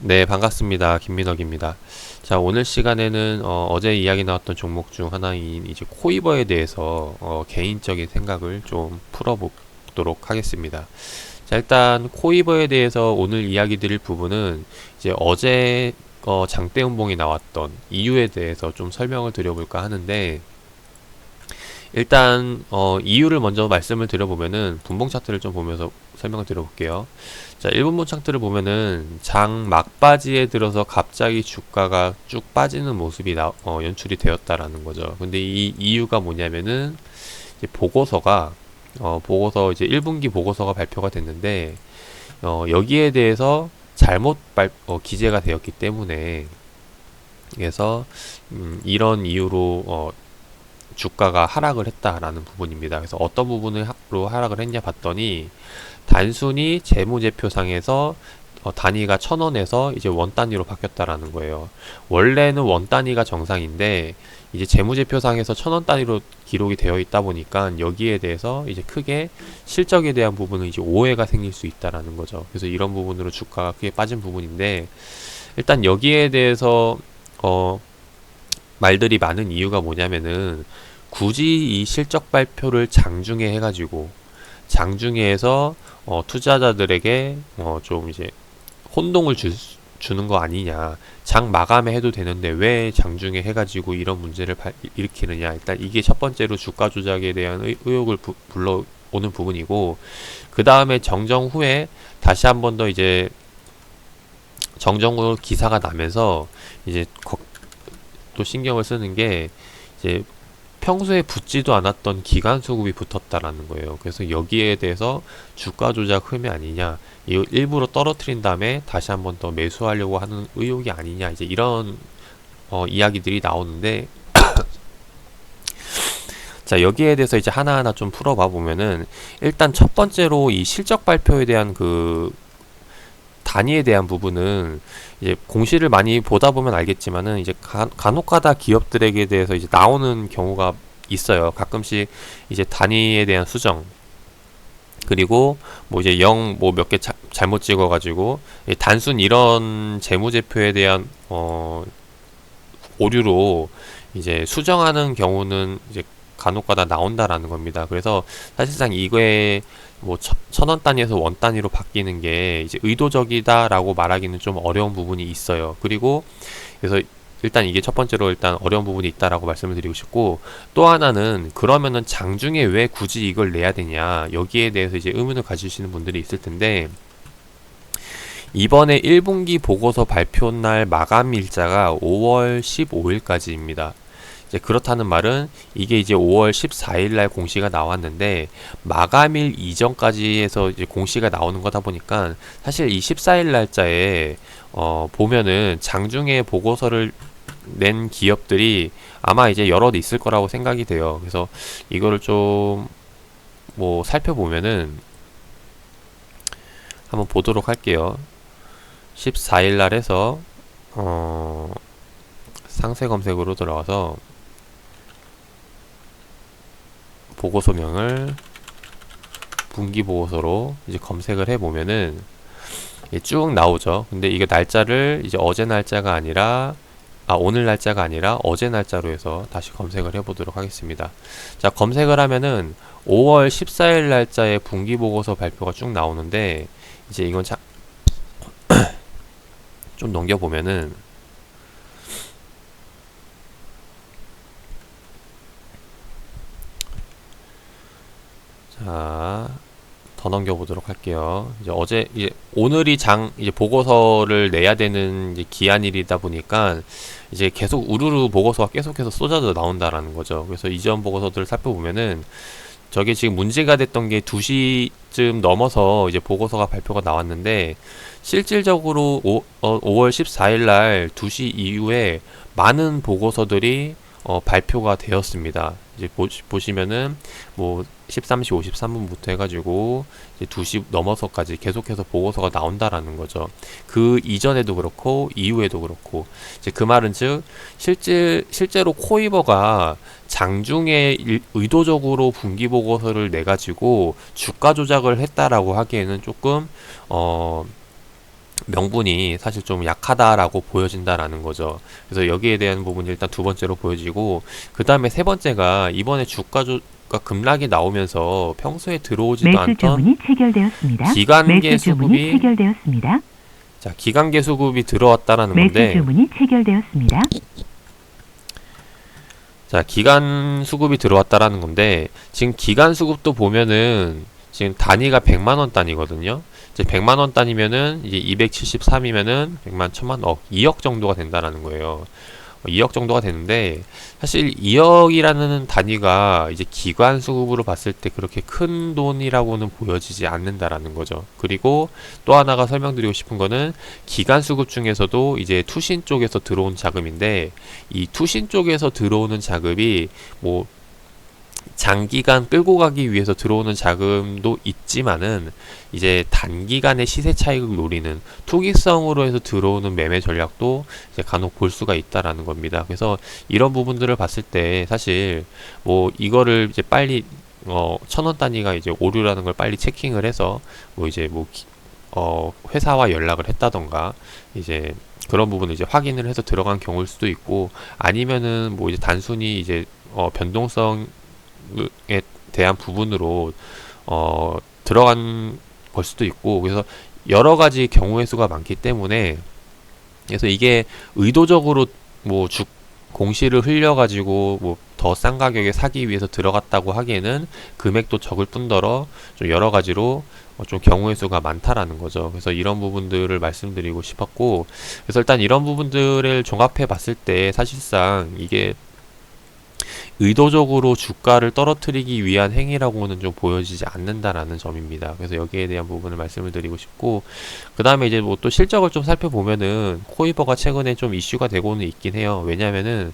네, 반갑습니다. 김민혁입니다. 자, 오늘 시간에는 제 이야기 나왔던 종목 중 하나인 이제 코이버에 대해서 개인적인 생각을 좀 풀어보도록 하겠습니다. 자, 일단 코이버에 대해서 오늘 이야기 드릴 부분은 이제 어제 장대 음봉이 나왔던 이유에 대해서 좀 설명을 드려볼까 하는데, 일단 이유를 먼저 말씀을 드려보면은 분봉 차트를 좀 보면서 설명을 드려볼게요. 자, 1분봉 차트를 보면은 장 막바지에 들어서 갑자기 주가가 쭉 빠지는 모습이 연출이 되었다라는 거죠. 근데 이 이유가 뭐냐면은 이제 보고서 이제 1분기 보고서가 발표가 됐는데, 여기에 대해서 잘못 기재가 되었기 때문에, 그래서 이런 이유로 주가가 하락을 했다라는 부분입니다. 그래서 어떤 부분으로 하락을 했냐 봤더니, 단순히 재무제표상에서 단위가 1000원에서 이제 원 단위로 바뀌었다라는 거예요. 원래는 원 단위가 정상인데 이제 재무제표상에서 1000원 단위로 기록이 되어 있다 보니까 여기에 대해서 이제 크게 실적에 대한 부분은 이제 오해가 생길 수 있다라는 거죠. 그래서 이런 부분으로 주가가 크게 빠진 부분인데, 일단 여기에 대해서 어 말들이 많은 이유가 뭐냐면은, 굳이 이 실적 발표를 장중에 해가지고 장중에서 투자자들에게 좀 이제 혼동을 주는 거 아니냐, 장 마감에 해도 되는데 왜 장중에 해가지고 이런 문제를 일으키느냐. 일단 이게 첫 번째로 주가 조작에 대한 의혹을 불러오는 부분이고, 그 다음에 정정 후에 다시 한번 더 이제 정정 후 기사가 나면서 이제 또 신경을 쓰는 게, 이제 평소에 붙지도 않았던 기간 수급이 붙었다라는 거예요. 그래서 여기에 대해서 주가 조작 흠이 아니냐, 일부러 떨어뜨린 다음에 다시 한번 더 매수하려고 하는 의혹이 아니냐, 이제 이런 이야기들이 나오는데, 자, 여기에 대해서 이제 하나하나 좀 풀어봐 보면은, 일단 첫 번째로 이 실적 발표에 대한 그 단위에 대한 부분은 이제 공시를 많이 보다 보면 알겠지만은, 이제 간혹가다 기업들에게 대해서 이제 나오는 경우가 있어요. 가끔씩 이제 단위에 대한 수정, 그리고 뭐 이제 0 뭐 몇 개 잘못 찍어가지고 단순 이런 재무제표에 대한 오류로 이제 수정하는 경우는 이제 간혹가다 나온다라는 겁니다. 그래서 사실상 이거에 뭐 1000원 단위에서 원 단위로 바뀌는 게 이제 의도적이다라고 말하기는 좀 어려운 부분이 있어요. 그리고 그래서 일단 이게 첫 번째로 일단 어려운 부분이 있다라고 말씀을 드리고 싶고, 또 하나는 그러면은 장중에 왜 굳이 이걸 내야 되냐, 여기에 대해서 이제 의문을 가지시는 분들이 있을 텐데, 이번에 1분기 보고서 발표 날 마감 일자가 5월 15일까지입니다. 이제 그렇다는 말은 이게 이제 5월 14일 날 공시가 나왔는데, 마감일 이전까지 해서 이제 공시가 나오는 거다 보니까, 사실 이 14일 날짜에 보면은 장중에 보고서를 낸 기업들이 아마 이제 여럿 있을 거라고 생각이 돼요. 그래서 이거를 좀 뭐 살펴보면은 한번 보도록 할게요. 14일 날 해서 상세 검색으로 들어가서 보고서명을 분기 보고서로 이제 검색을 해보면은 쭉 나오죠. 근데 이게 날짜를 이제 어제 날짜가 아니라, 오늘 날짜가 아니라 어제 날짜로 해서 다시 검색을 해보도록 하겠습니다. 자, 검색을 하면은 5월 14일 날짜에 분기 보고서 발표가 쭉 나오는데, 이제 이건 좀 넘겨보면은, 자, 더 넘겨보도록 할게요. 이제 오늘이 이제 보고서를 내야 되는 이제 기한일이다 보니까 이제 계속 우르르 보고서가 계속해서 쏟아져 나온다라는 거죠. 그래서 이전 보고서들을 살펴보면은, 저게 지금 문제가 됐던 게 2시쯤 넘어서 이제 보고서가 발표가 나왔는데, 실질적으로 5월 14일 날 2시 이후에 많은 보고서들이 발표가 되었습니다. 이제 보시면은 뭐 13시 53분부터 해가지고 이제 2시 넘어서까지 계속해서 보고서가 나온다라는 거죠. 그 이전에도 그렇고 이후에도 그렇고, 이제 그 말은 즉 실제로 코이버가 장중에 의도적으로 분기 보고서를 내 가지고 주가 조작을 했다라고 하기에는 조금 명분이 사실 좀 약하다라고 보여진다라는 거죠. 그래서 여기에 대한 부분이 일단 두 번째로 보여지고, 그 다음에 세 번째가 이번에 주가 급락이 나오면서 평소에 들어오지도 매수 않던 주문이 체결되었습니다. 기관계 매수 주문이 수급이, 체결되었습니다. 자, 기관계 수급이 들어왔다라는 매수 건데, 주문이 체결되었습니다. 자, 기간 수급이 들어왔다라는 건데, 지금 기간 수급도 보면은 지금 단위가 100만 원 단위거든요. 이제 100만 원 단위면은 이제 273이면은 100만, 1000만, 2억 정도가 된다라는 거예요. 2억 정도가 되는데, 사실 2억이라는 단위가 이제 기관 수급으로 봤을 때 그렇게 큰 돈이라고는 보여지지 않는다라는 거죠. 그리고 또 하나가 설명드리고 싶은 거는, 기관 수급 중에서도 이제 투신 쪽에서 들어온 자금인데, 이 투신 쪽에서 들어오는 자금이 뭐 장기간 끌고 가기 위해서 들어오는 자금도 있지만은, 이제 단기간의 시세 차익을 노리는 투기성으로 해서 들어오는 매매 전략도 이제 간혹 볼 수가 있다라는 겁니다. 그래서 이런 부분들을 봤을 때 사실 뭐 이거를 이제 빨리 1,000원 단위가 이제 오류라는 걸 빨리 체킹을 해서 뭐 이제 뭐 회사와 연락을 했다던가 이제 그런 부분을 이제 확인을 해서 들어간 경우일 수도 있고, 아니면은 뭐 이제 단순히 이제 변동성 에 대한 부분으로 들어간 걸 수도 있고, 그래서 여러 가지 경우의 수가 많기 때문에, 그래서 이게 의도적으로 뭐 공시를 흘려가지고 뭐 더 싼 가격에 사기 위해서 들어갔다고 하기에는 금액도 적을 뿐더러 좀 여러 가지로 좀 경우의 수가 많다라는 거죠. 그래서 이런 부분들을 말씀드리고 싶었고, 그래서 일단 이런 부분들을 종합해 봤을 때 사실상 이게 의도적으로 주가를 떨어뜨리기 위한 행위라고는 좀 보여지지 않는다라는 점입니다. 그래서 여기에 대한 부분을 말씀을 드리고 싶고, 그 다음에 이제 뭐 또 실적을 좀 살펴보면은 코이버가 최근에 좀 이슈가 되고는 있긴 해요. 왜냐면은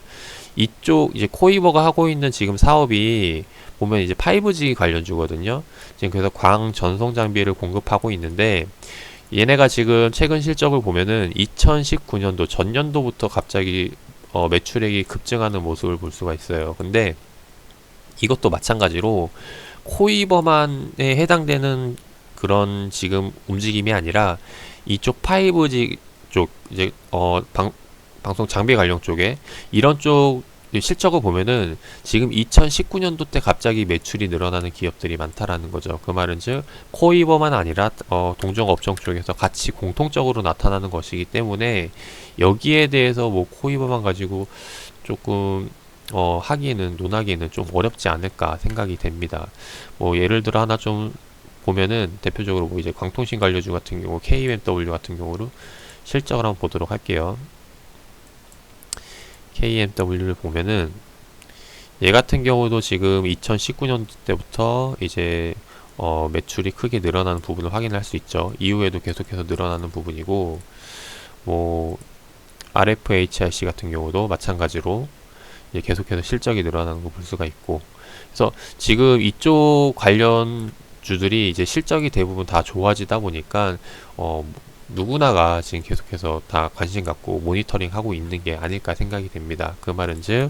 이쪽 이제 코이버가 하고 있는 지금 사업이 보면 이제 5G 관련주거든요. 지금 그래서 광 전송 장비를 공급하고 있는데, 얘네가 지금 최근 실적을 보면은 2019년도 전년도부터 갑자기 매출액이 급증하는 모습을 볼 수가 있어요. 근데 이것도 마찬가지로 코이버만에 해당되는 그런 지금 움직임이 아니라, 이쪽 5G 쪽 이제 방송 장비 관련 쪽에 이런 쪽 실적을 보면은 지금 2019년도 때 갑자기 매출이 늘어나는 기업들이 많다라는 거죠. 그 말은 즉 코이버만 아니라 동종업종 쪽에서 같이 공통적으로 나타나는 것이기 때문에, 여기에 대해서 뭐 코이버만 가지고 조금 하기에는 논하기에는 좀 어렵지 않을까 생각이 됩니다. 뭐 예를 들어 하나 좀 보면은 대표적으로 뭐 이제 광통신 관료주 같은 경우 KMW 같은 경우로 실적을 한번 보도록 할게요. KMW를 보면은 얘 같은 경우도 지금 2019년도 때부터 이제 매출이 크게 늘어나는 부분을 확인할 수 있죠. 이후에도 계속해서 늘어나는 부분이고, 뭐 RFHIC 같은 경우도 마찬가지로 이제 계속해서 실적이 늘어나는 거 볼 수가 있고, 그래서 지금 이쪽 관련 주들이 이제 실적이 대부분 다 좋아지다 보니까 누구나가 지금 계속해서 다 관심 갖고 모니터링 하고 있는 게 아닐까 생각이 됩니다. 그 말은 즉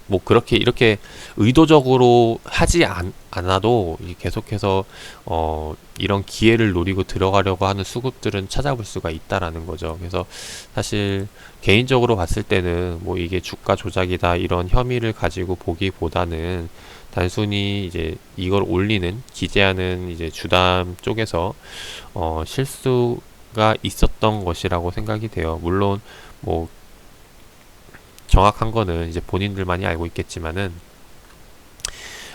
뭐 그렇게 이렇게 의도적으로 하지 않아도 계속해서 이런 기회를 노리고 들어가려고 하는 수급들은 찾아볼 수가 있다라는 거죠. 그래서 사실 개인적으로 봤을 때는 뭐 이게 주가 조작이다 이런 혐의를 가지고 보기보다는, 단순히 이제 이걸 올리는 기재하는 이제 주담 쪽에서 실수가 있었던 것이라고 생각이 돼요. 물론 뭐 정확한 거는 이제 본인들만이 알고 있겠지만은,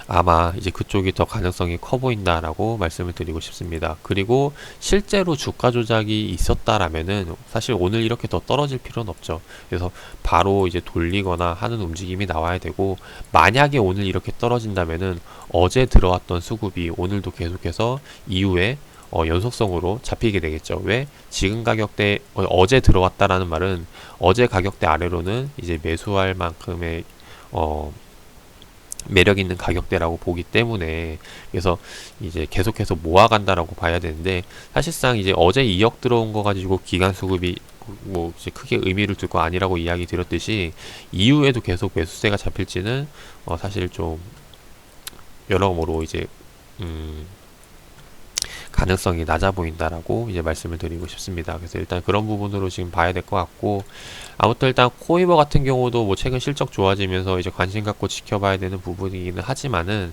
아마 이제 그쪽이 더 가능성이 커 보인다라고 말씀을 드리고 싶습니다. 그리고 실제로 주가 조작이 있었다라면은 사실 오늘 이렇게 더 떨어질 필요는 없죠. 그래서 바로 이제 돌리거나 하는 움직임이 나와야 되고, 만약에 오늘 이렇게 떨어진다면은 어제 들어왔던 수급이 오늘도 계속해서 이후에 연속성으로 잡히게 되겠죠. 왜? 지금 가격대 어제 들어왔다라는 말은 어제 가격대 아래로는 이제 매수할 만큼의 매력 있는 가격대라고 보기 때문에, 그래서 이제 계속해서 모아간다라고 봐야 되는데, 사실상 이제 어제 2억 들어온 거 가지고 기간 수급이 뭐 이제 크게 의미를 둘 거 아니라고 이야기 드렸듯이, 이후에도 계속 매수세가 잡힐지는 사실 좀 여러모로 이제 가능성이 낮아 보인다라고 이제 말씀을 드리고 싶습니다. 그래서 일단 그런 부분으로 지금 봐야 될 것 같고, 아무튼 일단 코이버 같은 경우도 뭐 최근 실적 좋아지면서 이제 관심 갖고 지켜봐야 되는 부분이기는 하지만은,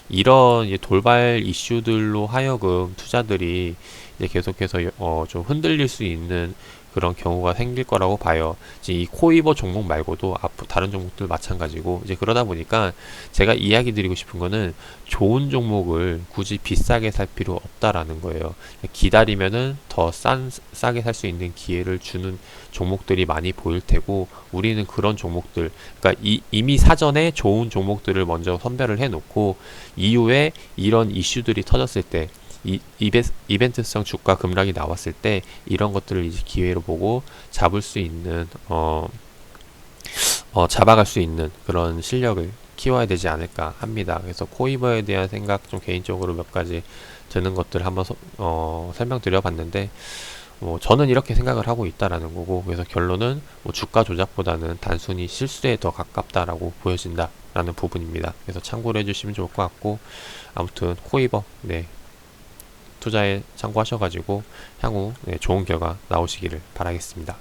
이런 이제 돌발 이슈들로 하여금 투자들이 이제 계속해서 좀 흔들릴 수 있는 그런 경우가 생길 거라고 봐요. 지금 이 코이버 종목 말고도 앞으로 다른 종목들 마찬가지고, 이제 그러다 보니까 제가 이야기 드리고 싶은 거는, 좋은 종목을 굳이 비싸게 살 필요 없다라는 거예요. 기다리면은 더 싸게 살 수 있는 기회를 주는 종목들이 많이 보일 테고, 우리는 그런 종목들, 그러니까 이미 사전에 좋은 종목들을 먼저 선별을 해 놓고, 이후에 이런 이슈들이 터졌을 때, 이벤트성 주가 급락이 나왔을 때 이런 것들을 이제 기회로 보고 잡을 수 있는 잡아갈 수 있는 그런 실력을 키워야 되지 않을까 합니다. 그래서 코이버에 대한 생각 좀 개인적으로 몇 가지 드는 것들 한번 설명드려 봤는데, 저는 이렇게 생각을 하고 있다라는 거고, 그래서 결론은 뭐 주가 조작보다는 단순히 실수에 더 가깝다라고 보여진다라는 부분입니다. 그래서 참고를 해주시면 좋을 것 같고, 아무튼 코이버 투자에 참고하셔가지고 향후 좋은 결과 나오시기를 바라겠습니다.